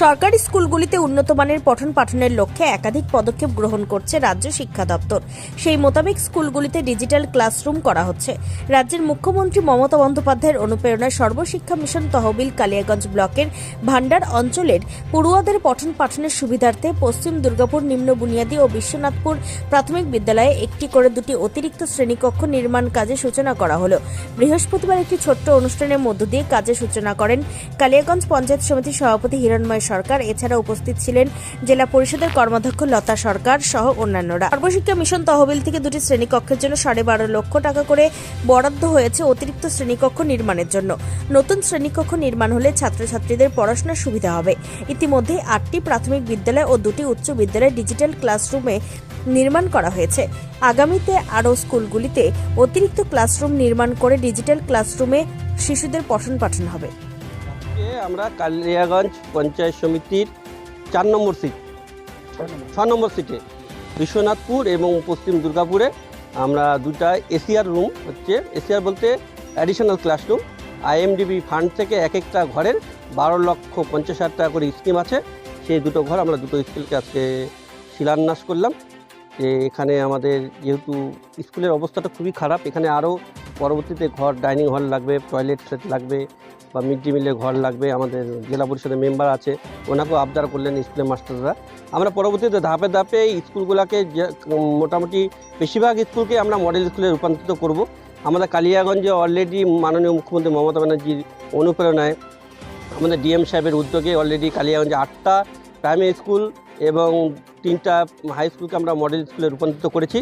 সরকারি স্কুলগুলিতে উন্নত মানের পঠন পাঠনের লক্ষ্যে একাধিক পদক্ষেপ গ্রহণ করছে রাজ্য শিক্ষা দপ্তর। সেই মোতাবেক স্কুলগুলিতে ডিজিটাল ক্লাসরুম করা হচ্ছে। রাজ্যের মুখ্যমন্ত্রী মমতা বন্দ্যোপাধ্যায়ের অনুপ্রেরণায় সর্বশিক্ষা মিশন তহবিল কালিয়াগঞ্জ ব্লকের ভান্ডার অঞ্চলের পড়ুয়াদের পঠন পাঠনের সুবিধার্থে পশ্চিম দুর্গাপুর নিম্ন বুনিয়াদী ও বিশ্বনাথপুর প্রাথমিক বিদ্যালয়ে একটি করে দুটি অতিরিক্ত শ্রেণীকক্ষ নির্মাণ কাজে সূচনা করা হলো। বৃহস্পতিবার একটি ছোট্ট অনুষ্ঠানের মধ্য দিয়ে কাজের সূচনা করেন কালিয়াগঞ্জ পঞ্চায়েত সমিতির সভাপতি হিরণময় সরকার। এছাড়া উপস্থিত ছিলেন জেলা পরিষদের কর্মাধ্যক্ষ লতা সরকার সহ অন্যান্যরা। সর্বশিক্ষা মিশন তহবিল থেকে দুটি শ্রেণীকক্ষের জন্য 12.5 লক্ষ টাকা করে বরাদ্দ হয়েছে অতিরিক্ত শ্রেণীকক্ষ নির্মাণের জন্য। নতুন শ্রেণীকক্ষ নির্মাণ হলে ছাত্রছাত্রীদের পড়াশোনার সুবিধা হবে। ইতিমধ্যে 8টি প্রাথমিক বিদ্যালয় ও 2টি উচ্চ বিদ্যালয়ে ডিজিটাল ক্লাসরুমে নির্মাণ করা হয়েছে। আগামীতে আরও স্কুলগুলিতে অতিরিক্ত ক্লাসরুম নির্মাণ করে ডিজিটাল ক্লাসরুমে শিশুদের পঠন পাঠন হবে। আমরা কালিয়াগঞ্জ পঞ্চায়েত সমিতির 6 নম্বর সিটে বিশ্বনাথপুর এবং পশ্চিম দুর্গাপুরে আমরা দুটা এসিআর রুম হচ্ছে, এসিআর বলতে অ্যাডিশনাল ক্লাসরুম, আইএমডিবি ফান্ড থেকে এক একটা ঘরের 12,50,000 টাকা করে স্কিম আছে। সেই দুটো ঘর আমরা দুটো স্কুলকে আজকে শিলান্যাস করলাম। যে এখানে আমাদের যেহেতু স্কুলের অবস্থাটা খুবই খারাপ, এখানে আরও পরবর্তীতে ঘর, ডাইনিং হল লাগবে, টয়লেট সেট লাগবে বা মিড ডে মিলের ঘর লাগবে। আমাদের জেলা পরিষদের মেম্বার আছে, ওনাকেও আবদার করলেন স্কুলের মাস্টাররা। আমরা পরবর্তীতে ধাপে ধাপে এই স্কুলগুলোকে মোটামুটি বেশিরভাগ স্কুলকে আমরা মডেল স্কুলে রূপান্তরিত করব। আমাদের কালিয়াগঞ্জে অলরেডি মাননীয় মুখ্যমন্ত্রী মমতা ব্যানার্জির অনুপ্রেরণায় আমাদের ডিএম সাহেবের উদ্যোগে অলরেডি কালিয়াগঞ্জে 8টা প্রাইমারি স্কুল এবং 3টা হাই স্কুলকে আমরা মডেল স্কুলে রূপান্তরিত করেছি।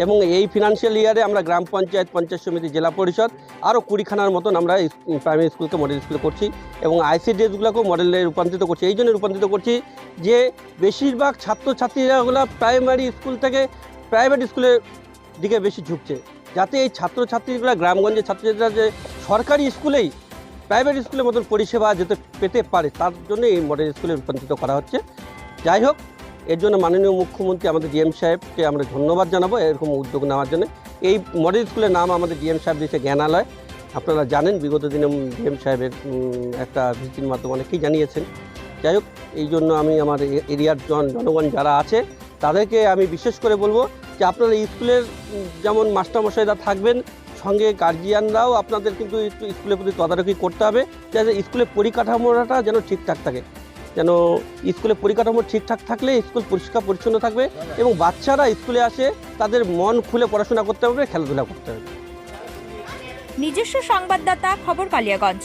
এবং এই ফিনান্সিয়াল ইয়ারে আমরা গ্রাম পঞ্চায়েত, পঞ্চায়েত সমিতি, জেলা পরিষদ আরও 20খানার মতন আমরা প্রাইমারি স্কুলকে মডেল স্কুলে করছি এবং আইসিডিএসগুলোকেও মডেলে রূপান্তরিত করছি। এই জন্য রূপান্তরিত করছি যে বেশিরভাগ ছাত্রছাত্রীরাগুলো প্রাইমারি স্কুল থেকে প্রাইভেট স্কুলের দিকে বেশি ঝুঁকছে, যাতে এই ছাত্রছাত্রীগুলো গ্রামগঞ্জের ছাত্রছাত্রীরা যে সরকারি স্কুলেই প্রাইভেট স্কুলের মতন পরিষেবা যেতে পেতে পারে, তার জন্য এই মডেল স্কুলে রূপান্তরিত করা হচ্ছে। যাই হোক, এর জন্য মাননীয় মুখ্যমন্ত্রী আমাদের ডিএম সাহেবকে আমরা ধন্যবাদ জানাবো এরকম উদ্যোগ নেওয়ার জন্য। এই মডেল স্কুলের নাম আমাদের ডিএম সাহেব দিয়েছে জ্ঞানালয়। আপনারা জানেন বিগত দিনে ডিএম সাহেবের একটা ভিজিটির মাধ্যমে অনেকেই জানিয়েছেন। যাই হোক, এই জন্য আমি আমার এরিয়ার জনগণ যারা আছে তাদেরকে আমি বিশেষ করে বলবো যে আপনারা স্কুলের যেমন মাস্টারমশাইরা থাকবেন, সঙ্গে গার্জিয়ানরাও আপনাদের কিন্তু স্কুলের প্রতি তদারকি করতে হবে, যাতে স্কুলের পরিকাঠামোটা যেন ঠিকঠাক থাকে। যেন স্কুলের পরিকাঠামো ঠিকঠাক থাকলে স্কুল পরিষ্কার পরিচ্ছন্ন থাকবে এবং বাচ্চারা স্কুলে আসে তাদের মন খুলে পড়াশোনা করতে হবে, খেলাধুলা করতে হবে। নিজস্ব সংবাদদাতা, খবর কালিয়াগঞ্জ।